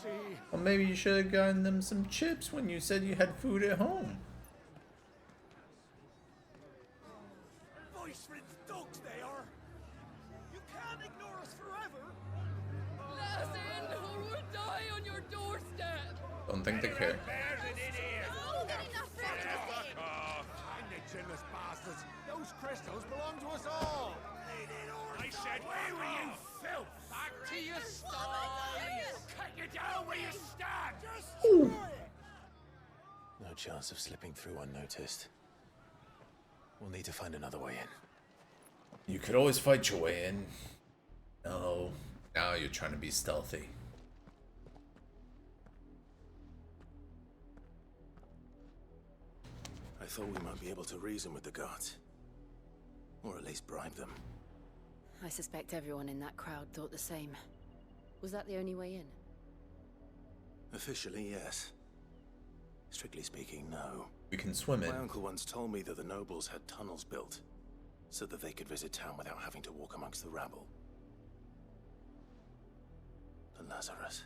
see. Well, maybe you should have gotten them some chips when you said you had food at home. Voice rinse dogs they are. You can't ignore us forever. Let us in, or we'll die on your doorstep. Don't think they care. Fuck off. Indigenous bastards. Those crystals belong to us all. I said, where were you, filth? Back to your sties. Cut you down where you stand. Just try it. No chance of slipping through unnoticed. We'll need to find another way in. You could always fight your way in. No, now you're trying to be stealthy. I thought we might be able to reason with the guards. Or at least bribe them. I suspect everyone in that crowd thought the same. Was that the only way in? Officially, yes. Strictly speaking, no. We can swim in. My uncle once told me that the nobles had tunnels built, so that they could visit town without having to walk amongst the rabble. The Lazarus.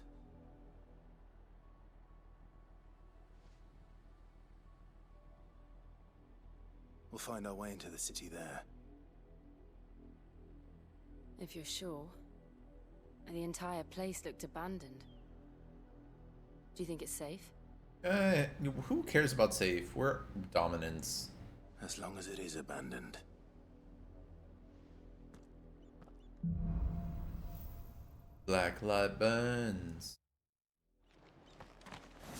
We'll find our way into the city there. If you're sure. The entire place looked abandoned. Do you think it's safe? Who cares about safe? We're dominance. As long as it is abandoned. Black light burns.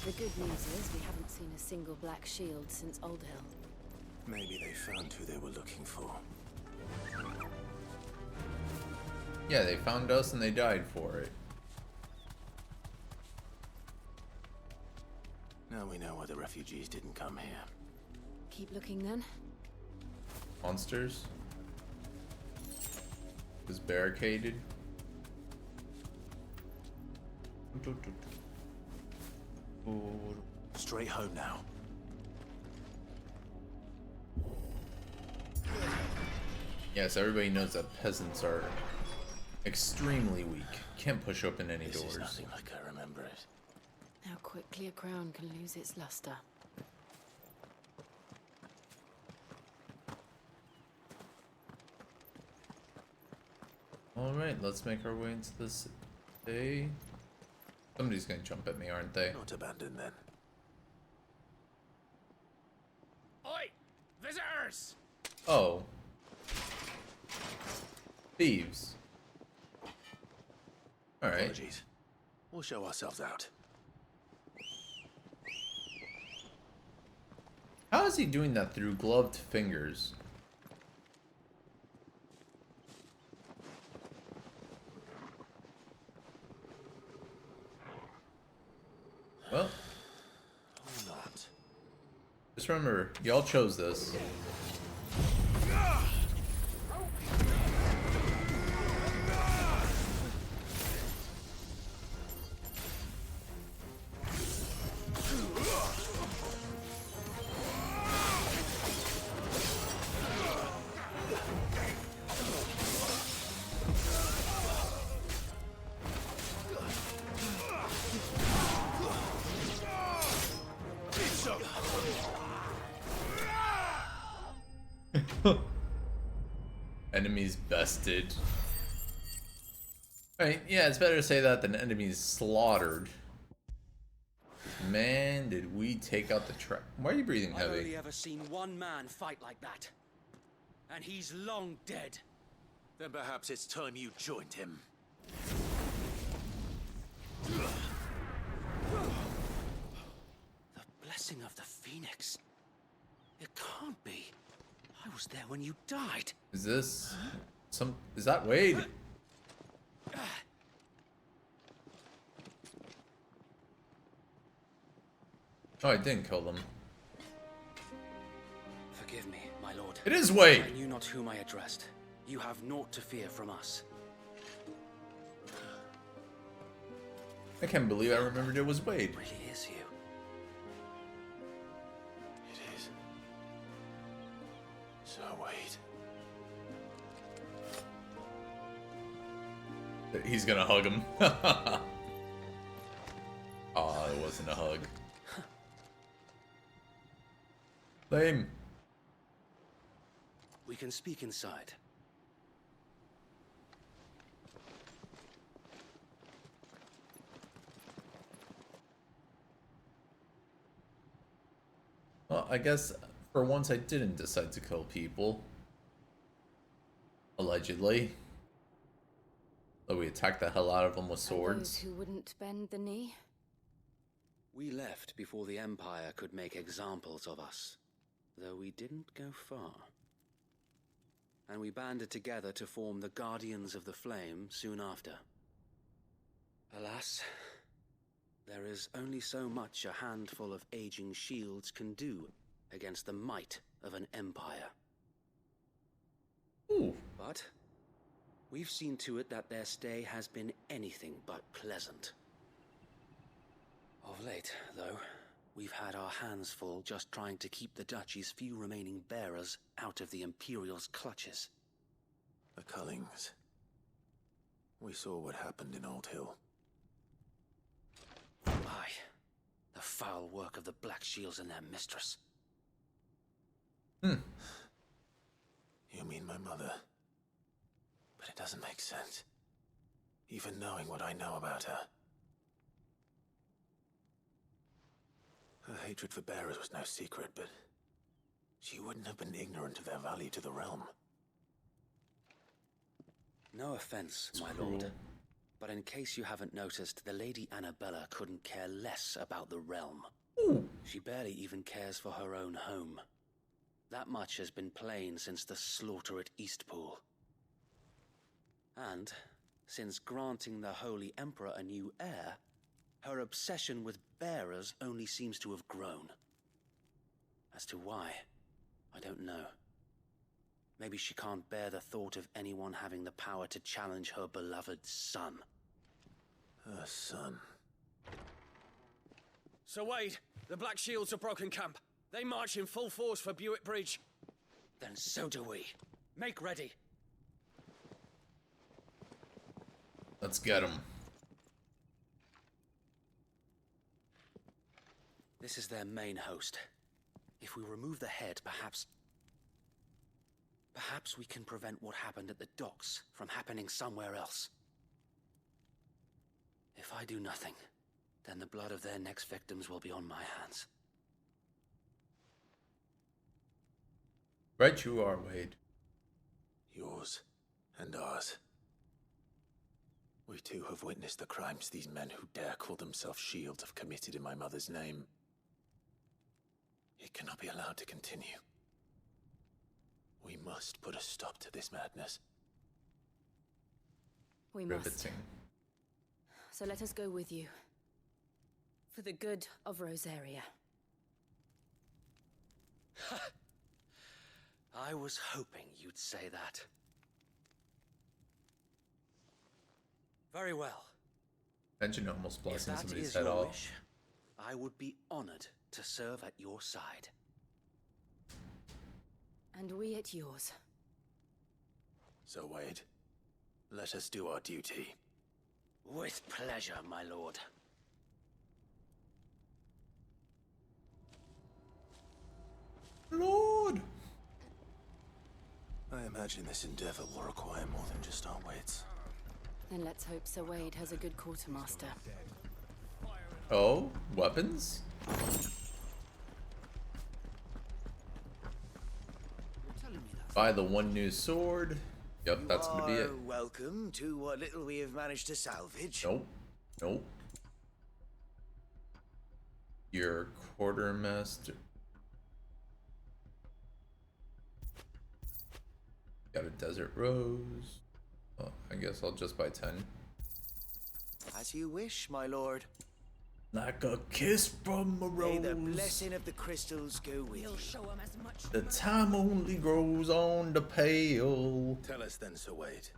The good news is we haven't seen a single black shield since Old Hill. Maybe they found who they were looking for. Yeah, they found us and they died for it. Now we know why the refugees didn't come here. Keep looking then. Monsters. Is barricaded. Straight home now. Yes, everybody knows that peasants are extremely weak. Can't push open any This doors. is nothing like I remember it. How quickly a crown can lose its luster. Alright, let's make our way into this city. Somebody's gonna jump at me, aren't they? Not abandoned then. Oi! Visitors! Oh. Thieves. Alright. Apologies. We'll show ourselves out. How is he doing that through gloved fingers? Well, Or not. just remember, y'all chose this. Enemies bested. Right, yeah, it's better to say that than enemies slaughtered. Man, did we take out the trap. Why are you breathing I've heavy? only ever seen one man fight like that. And he's long dead. Then perhaps it's time you joined him. The blessing of the Phoenix. It can't be. I was there when you died. Is this some? Is that Wade? Oh, I didn't kill them. Forgive me, my lord. It is Wade. I knew not whom I addressed. You have naught to fear from us. I can't believe I remembered it was Wade. It really is you. It is. So wait. He's gonna hug him. kiss and a hug. Lame. We can speak inside. Well, I guess for once I didn't decide to kill people. Allegedly. Though we attacked the hell out of them with And swords. those who wouldn't bend the knee? We left before the Empire could make examples of us, though we didn't go far. And we banded together to form the Guardians of the Flame soon after. Alas, there is only so much a handful of aging shields can do against the might of an empire. Ooh. But we've seen to it that their stay has been anything but pleasant. Of late, though, we've had our hands full just trying to keep the Duchy's few remaining bearers out of the Imperial's clutches. The Cullings. We saw what happened in Old Hill. Aye, the foul work of the Black Shields and their mistress. You mean my mother? But it doesn't make sense. Even knowing what I know about her. Her hatred for bearers was no secret, but she wouldn't have been ignorant of their value to the realm. No offense, my cruel. lord. But in case you haven't noticed, the Lady Annabella couldn't care less about the realm. Ooh. She barely even cares for her own home. That much has been plain since the slaughter at Eastpool. And, since granting the Holy Emperor a new heir, her obsession with bearers only seems to have grown. As to why, I don't know. Maybe she can't bear the thought of anyone having the power to challenge her beloved son. Her son. Sir Wade, the Black Shields have broken camp. They march in full force for Buick Bridge. Then so do we. Make ready. Let's get him. This is their main host. If we remove the head, perhaps we can prevent what happened at the docks from happening somewhere else. If I do nothing, then the blood of their next victims will be on my hands. Right you are, Wade. Yours and ours. We too have witnessed the crimes these men who dare call themselves shields have committed in my mother's name. It cannot be allowed to continue. We must put a stop to this madness. We must. Riveting. So let us go with you. For the good of Rosaria. I was hoping you'd say that. Very well. Imagine almost If blasting that somebody's is head your off. wish, I would be honored to serve at your side. And we at yours. So, Wade, let us do our duty. With pleasure, my lord. Lord! I imagine this endeavor will require more than just our wits. Then let's hope Sir Wade has a good quartermaster. Oh? Weapons? Buy the one new sword. Yep, that's gonna be it. Welcome to what little we have managed to salvage. Nope. Nope. Your quartermaster. Got a desert rose. Oh, I guess I'll just buy 10. As you wish, my lord. Like a kiss from a May the rose. blessing of the crystals go with you. The time only grows on the pale. Tell us then, Sir Wade.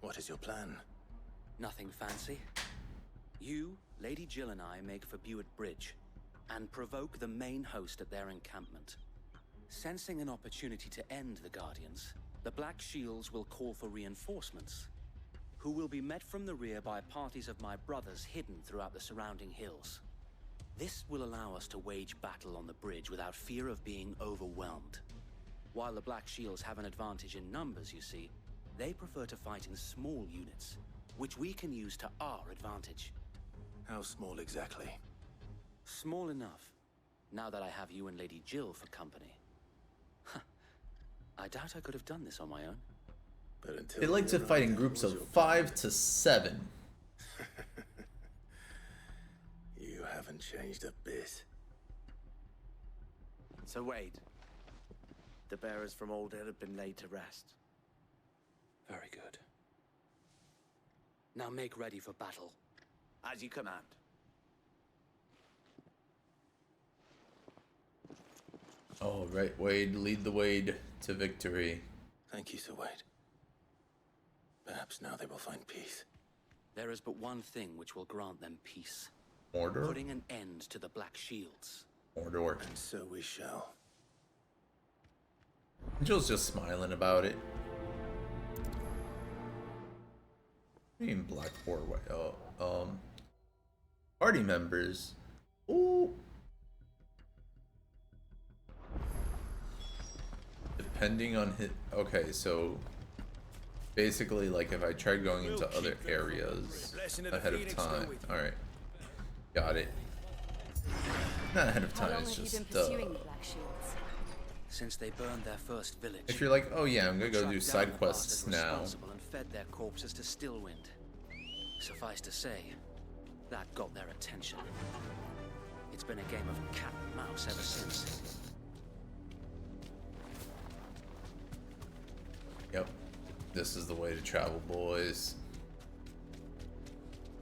What is your plan? Nothing fancy. You, Lady Jill and I make for Buick Bridge and provoke the main host at their encampment. Sensing an opportunity to end the Guardians, the Black Shields will call for reinforcements, who will be met from the rear by parties of my brothers hidden throughout the surrounding hills. This will allow us to wage battle on the bridge without fear of being overwhelmed. While the Black Shields have an advantage in numbers, you see, they prefer to fight in small units, which we can use to our advantage. How small exactly? Small enough, now that I have you and Lady Jill for company. I doubt I could have done this on my own. But until They like to fight in groups of 5 to 7. You haven't changed a bit. So Wade, the bearers from Oldale have been laid to rest. Very good. Now make ready for battle. As you command. All right, Wade, lead the Wade to victory. Thank you, Sir Wade. Perhaps now they will find peace. There is but one thing which will grant them peace. Mordor? Putting an end to the Black Shields. Mordor. And so we shall. Jill's just smiling about it. What do you mean Black War? Oh, party members. Ooh. Depending on his. Okay, so basically, like if I tried going into other areas ahead of time. All right, got it. Not ahead of How time. long It's have you just been pursuing the Black Shields? Since they burned their first village. if you're like, oh yeah, I'm gonna go tracked do down side the quests bastard now. responsible and fed their corpses to Stillwind. Suffice to say, that got their attention. It's been a game of cat and mouse ever since. Yep, this is the way to travel, boys.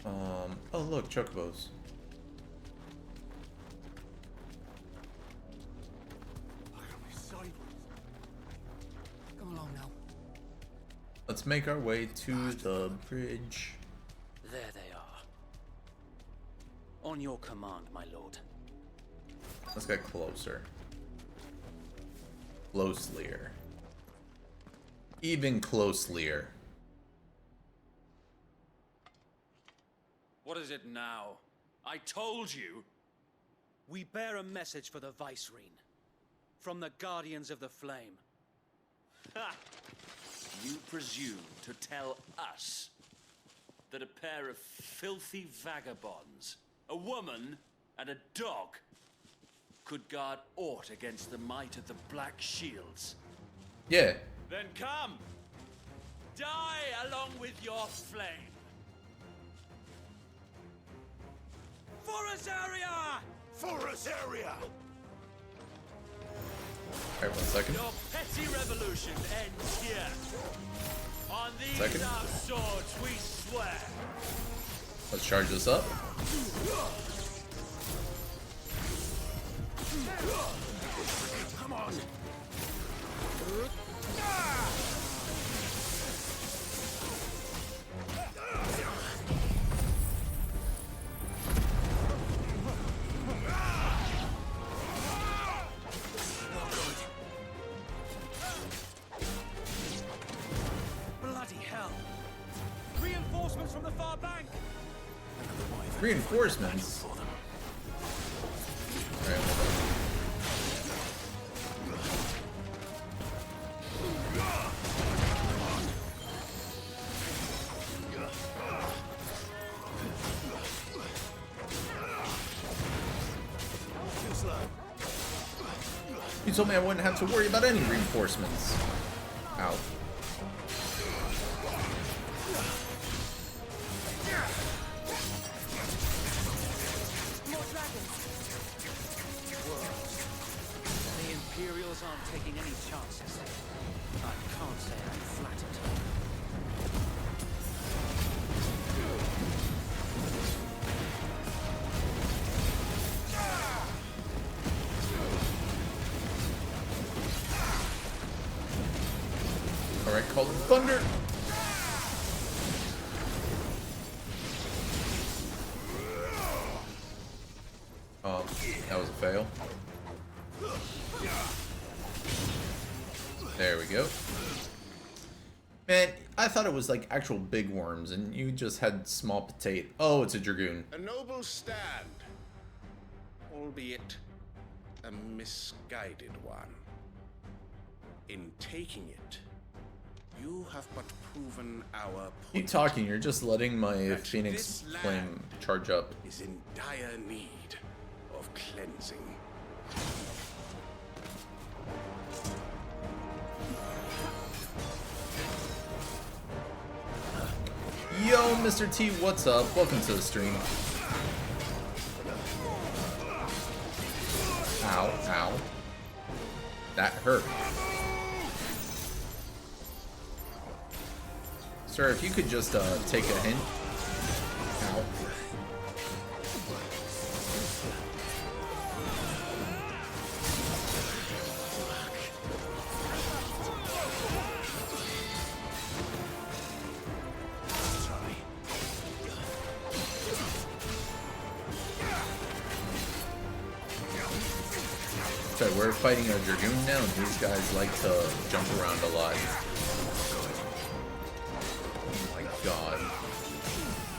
Oh look, chocobos. Come along now. Let's make our way to the bridge. There they are. On your command, my lord. Let's get closer. Closelier. Even closelier. What is it now? I told you! We bear a message for the Vicereine. From the Guardians of the Flame. Ha! You presume to tell us that a pair of filthy vagabonds, a woman and a dog, could guard aught against the might of the Black Shields? Yeah. Then come! Die along with your flame! For Rosaria! For Rosaria! Alright, 1 second. Your petty revolution ends here. On these Second. our swords we swear. Let's charge this up. Come on! Bloody hell! Reinforcements from the far bank! Reinforcements. Alright, hold on. You told me I wouldn't have to worry about any reinforcements. Ow. More dragons. The Imperials aren't taking any chances. I can't say I'm flattered. Alright, call it thunder. That was a fail. There we go. Man, I thought it was like actual big worms and you just had small potato. Oh, it's a dragoon. A noble stand. albeit a misguided one. In taking it, you have but proven our point. Keep talking, you're just letting my that Phoenix this flame land charge up. is in dire need of cleansing. Yo, Mr. T, what's up? Welcome to the stream. Ow, ow. That hurt. Sir, if you could just take a hint. Ow. So we're fighting a Dragoon now, and these guys like to jump around a lot. Oh my god.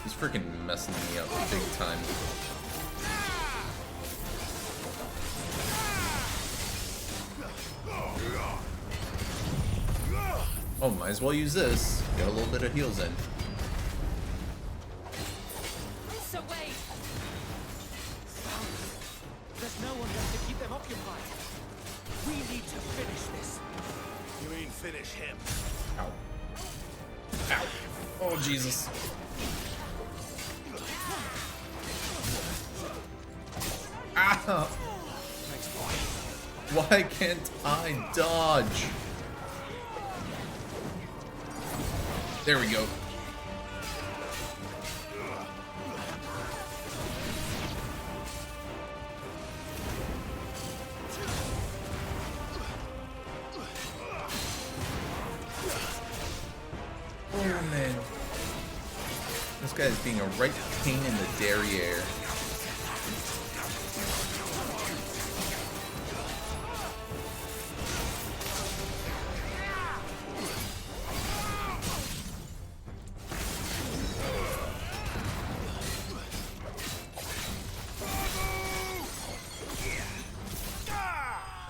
He's freaking messing me up big time. Oh, might as well use this. Get a little bit of heals in. So wait. There's no one left to keep them occupied. We need to finish this. You mean finish him? Ow. Ow. Oh, Jesus. Ah! Why can't I dodge? There we go. Oh man. This guy is being a right pain in the derriere.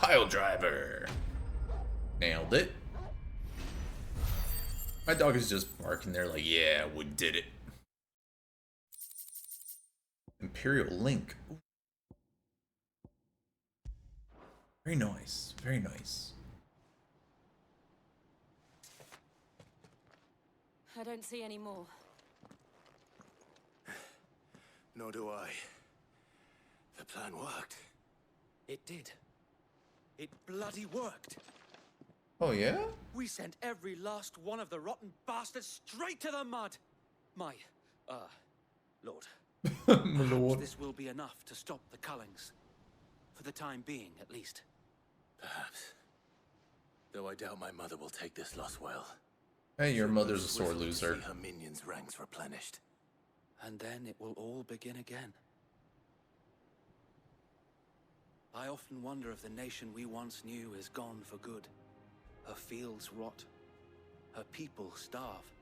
Pile driver. Nailed it. My dog is just barking there like, yeah, we did it. Imperial Link. Ooh. Very nice. Very nice. I don't see any more. Nor do I. The plan worked. It did. It bloody worked. Oh, yeah? We sent every last one of the rotten bastards straight to the mud. My, lord. My lord. This will be enough to stop the Cullings. For the time being, at least. Perhaps. Though I doubt my mother will take this loss well. Hey, your She'll mother's go a sore swiftly to loser. see her minions' ranks replenished. And then it will all begin again. I often wonder if the nation we once knew is gone for good. Her fields rot. Her people starve.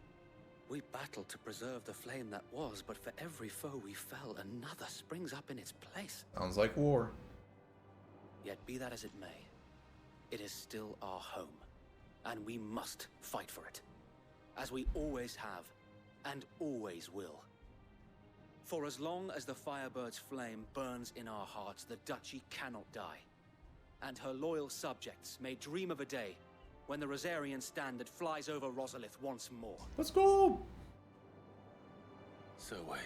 We battled to preserve the flame that was, but for every foe we fell, another springs up in its place. Sounds like war. Yet be that as it may, it is still our home, and we must fight for it. As we always have, and always will. For as long as the Firebird's flame burns in our hearts, the Duchy cannot die. And her loyal subjects may dream of a day when the Rosarian standard flies over Rosalith once more. Let's go! So wait,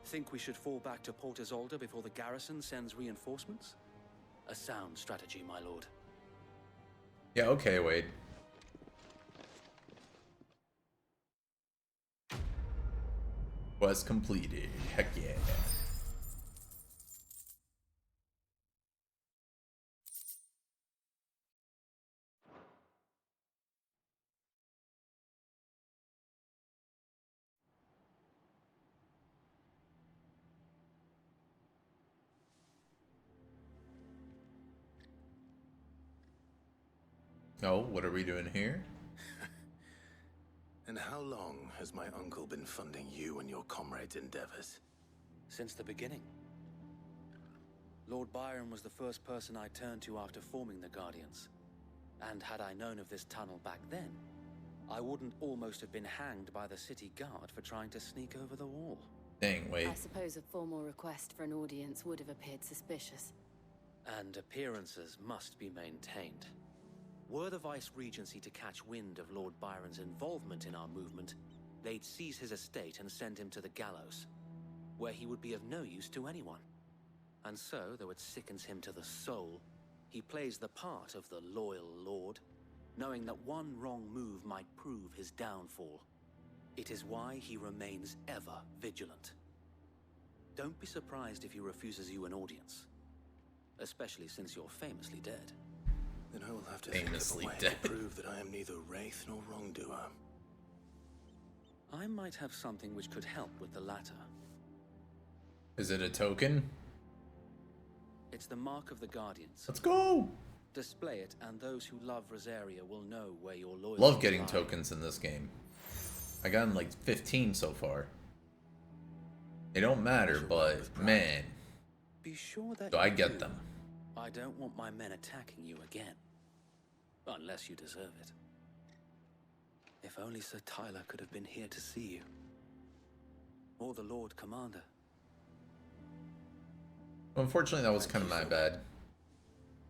Think we should fall back to Port Isolde before the garrison sends reinforcements? A sound strategy, my lord. Yeah, okay, Wade. Quest completed. Heck yeah. Oh, what are we doing here? And how long has my uncle been funding you and your comrades' endeavors? Since the beginning. Lord Byron was the first person I turned to after forming the Guardians. And had I known of this tunnel back then, I wouldn't almost have been hanged by the city guard for trying to sneak over the wall. Dang, wait. I suppose a formal request for an audience would have appeared suspicious. And appearances must be maintained. Were the Vice-Regency to catch wind of Lord Byron's involvement in our movement, they'd seize his estate and send him to the gallows, where he would be of no use to anyone. And so, though it sickens him to the soul, he plays the part of the loyal lord, knowing that one wrong move might prove his downfall. It is why he remains ever vigilant. Don't be surprised if he refuses you an audience, especially since you're famously dead. Then I will have to think of a way to prove that I am neither wraith nor wrongdoer. I might have something which could help with the latter. Is it a token? It's the mark of the Guardians. Let's go! Display it, and those who love Rosaria will know where your loyalty Love getting lies. tokens in this game. I got like 15 so far. They don't matter, but man, Be sure that do I you get do. them. I don't want my men attacking you again. Unless you deserve it. If only Sir Tyler could have been here to see you. Or the Lord Commander. Unfortunately, that was kind of my bad.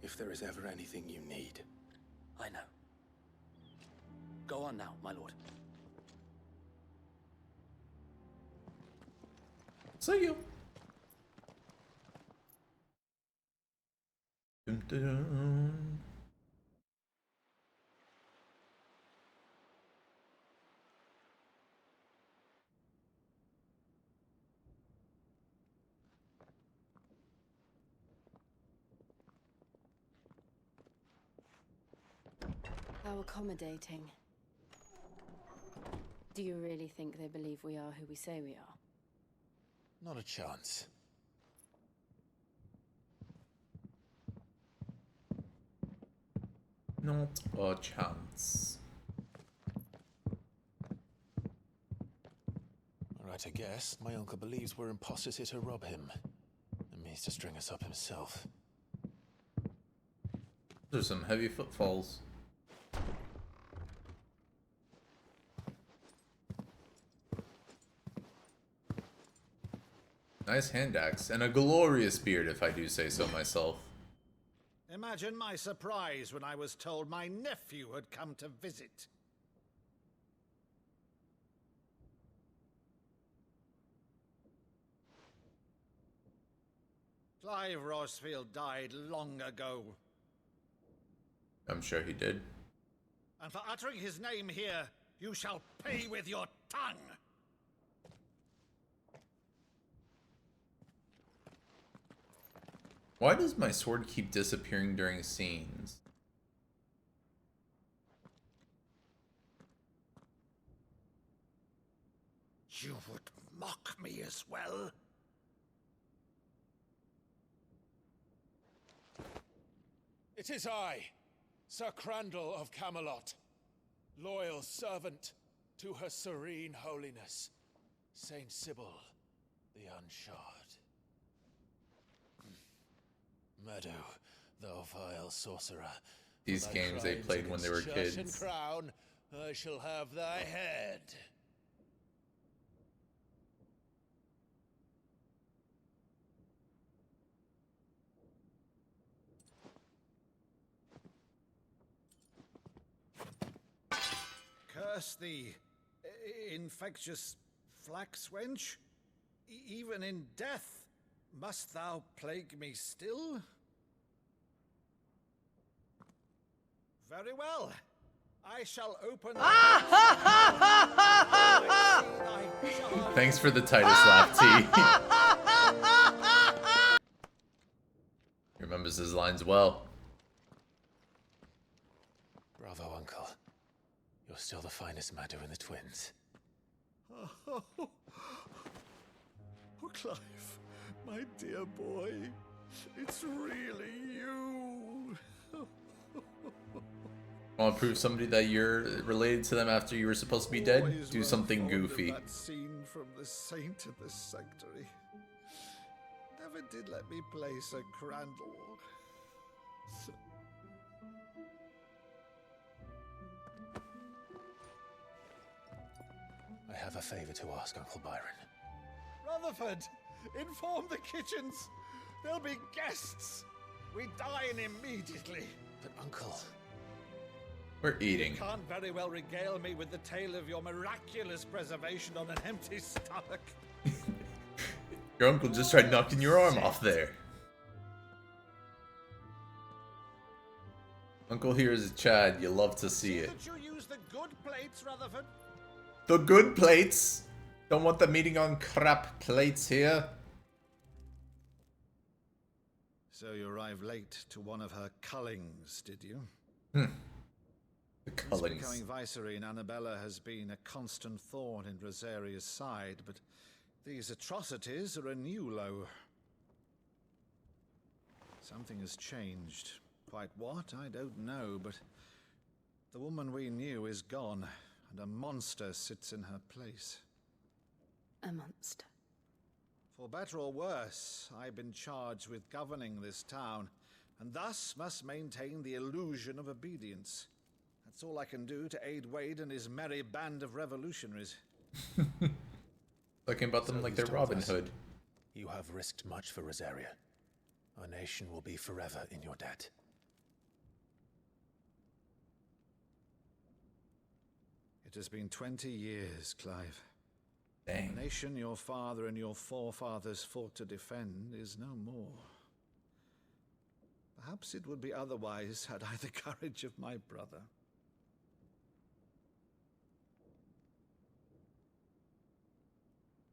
If there is ever anything you need. I know. Go on now, my lord. See you. Dun, dun, dun. How accommodating. Do you really think they believe we are who we say we are? Not a chance. Not a chance. Right, I guess. My uncle believes we're imposters here to rob him. And means to string us up himself. There's some heavy footfalls. Nice hand axe, and a glorious beard if I do say so myself. Imagine my surprise when I was told my nephew had come to visit. Clive Rosfield died long ago. I'm sure he did. And for uttering his name here, you shall pay with your tongue! Why does my sword keep disappearing during scenes? You would mock me as well? It is I, Sir Crandall of Camelot, loyal servant to her serene holiness, Saint Sybil the Unshod. Meadow, thou vile sorcerer. These for thy games they crimes played when they were against church kids. and crown, I shall have thy head. Curse thee, infectious flax wench. Even in death, must thou plague me still? Very well. I shall open. Thanks for the Titus laugh, T. He remembers his lines well. Bravo, Uncle. You're still the finest Meadow in the twins. Oh, Clive, my dear boy, it's really you. Want to prove somebody that you're related to them after you were supposed to be dead? Always Do well something fond of goofy. that scene from The Saint in the Sanctuary. never did let me play Sir Crandall. I have a favor to ask, Uncle Byron. Rutherford, inform the kitchens. There'll be guests. We dine immediately. But, Uncle... We're eating. You can't very well regale me with the tale of your miraculous preservation on an empty stomach. Your uncle just tried knocking your arm off there. Uncle here is Chad. You love to see it. Did you use the good plates, Rutherford? The good plates. Don't want them eating on crap plates here. So you arrived late to one of her cullings, did you? The Since Cullings. becoming Vicereine, Annabella has been a constant thorn in Rosaria's side, but these atrocities are a new low. Something has changed. Quite what, I don't know, but the woman we knew is gone, and a monster sits in her place. A monster. For better or worse, I've been charged with governing this town, and thus must maintain the illusion of obedience. That's all I can do to aid Wade and his merry band of revolutionaries. Talking about them So like he's they're told Robin us. Hood. You have risked much for Rosaria. Our nation will be forever in your debt. It has been 20 years, Clive. Dang. The nation your father and your forefathers fought to defend is no more. Perhaps it would be otherwise had I the courage of my brother.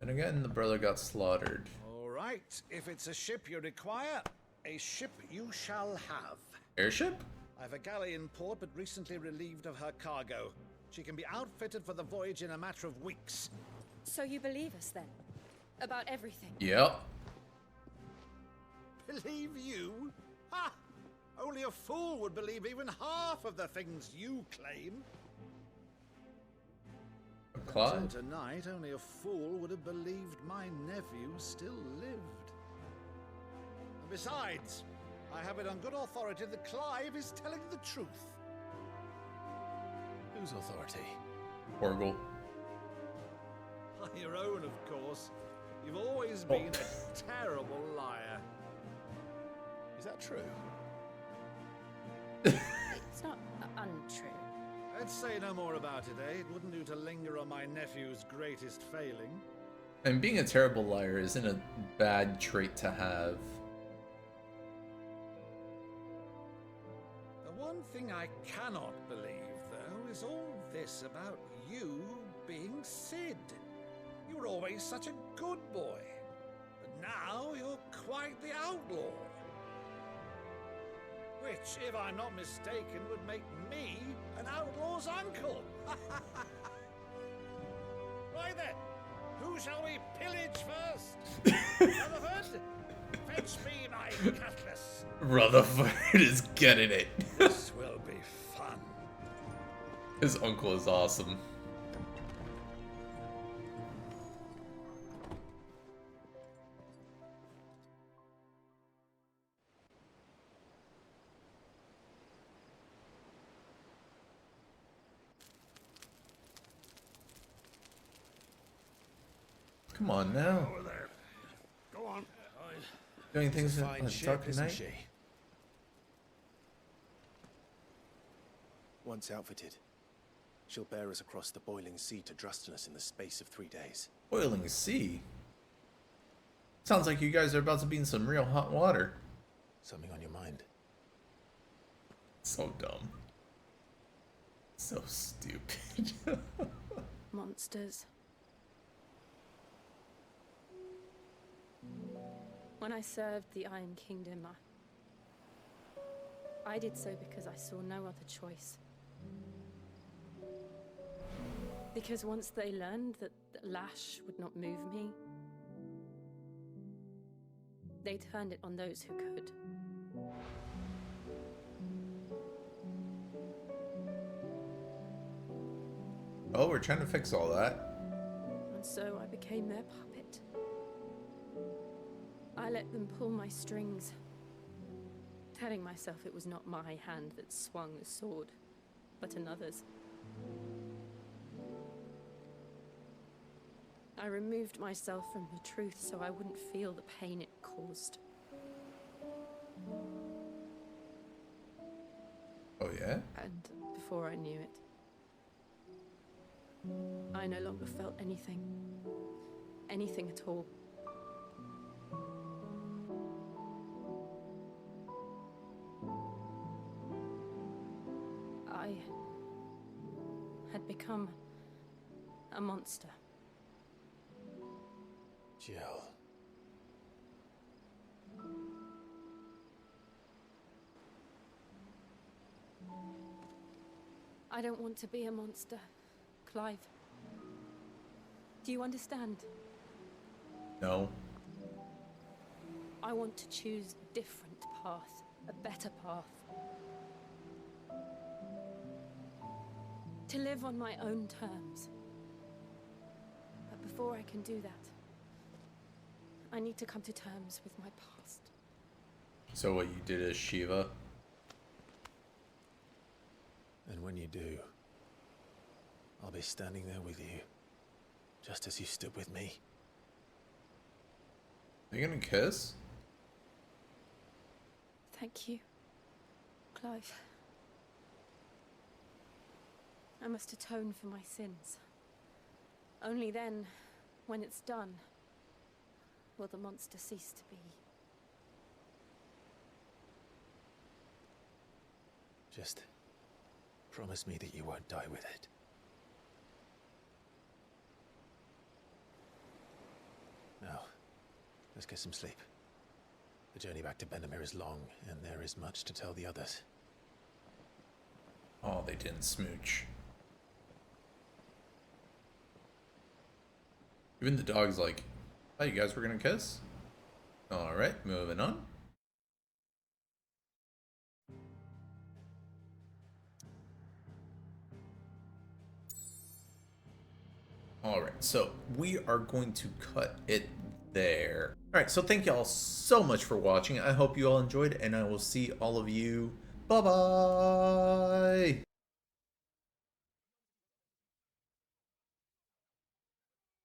And again, the brother got slaughtered. All right, if it's a ship you require, a ship you shall have. Airship? I've a galley in port, but recently relieved of her cargo. She can be outfitted for the voyage in a matter of weeks. So you believe us then? About everything? Yep. Believe you? Ha! Only a fool would believe even half of the things you claim. Clyde? Until tonight, only a fool would have believed my nephew still lived. And besides, I have it on good authority that Clive is telling the truth. Whose authority? Porgal. Your own, of course. You've always been a terrible liar. Is that true? It's not untrue. Let's say no more about it, eh? It wouldn't do to linger on my nephew's greatest failing. And being a terrible liar isn't a bad trait to have. The one thing I cannot believe, though, is all this about you being Sid. You were always such a good boy, but now you're quite the outlaw. Which, if I'm not mistaken, would make me an outlaw's uncle. Right then, who shall we pillage first? Rutherford, fetch me my cutlass. Rutherford is getting it. This will be fun. His uncle is awesome. Come on now. Over there. Go on. Doing things Fine on ship, dark isn't night. she? Once outfitted, she'll bear us across the boiling sea to Drustinus in the space of 3 days. Boiling sea. Sounds like you guys are about to be in some real hot water. Something on your mind? So dumb. So stupid. Monsters. When I served the Iron Kingdom, I did so because I saw no other choice. Because once they learned that lash would not move me, they turned it on those who could. Oh, we're trying to fix all that. And so I became their puppet. I let them pull my strings, telling myself it was not my hand that swung the sword, but another's. I removed myself from the truth so I wouldn't feel the pain it caused. Oh, yeah? And before I knew it, I no longer felt anything. Anything at all. I had become a monster. Jill. I don't want to be a monster, Clive. Do you understand? No. I want to choose a different path, a better path. To live on my own terms. But before I can do that, I need to come to terms with my past. So what you did is Shiva? And when you do, I'll be standing there with you, just as you stood with me. Are you gonna kiss? Thank you, Clive. I must atone for my sins. Only then, when it's done, will the monster cease to be. Just promise me that you won't die with it. Now, let's get some sleep. The journey back to Benamir is long, and there is much to tell the others. Oh, they didn't smooch. Even the dog's like, oh, you guys were gonna kiss? Alright, moving on. Alright, so we are going to cut it there. Alright, so thank y'all so much for watching. I hope you all enjoyed, and I will see all of you. Bye-bye!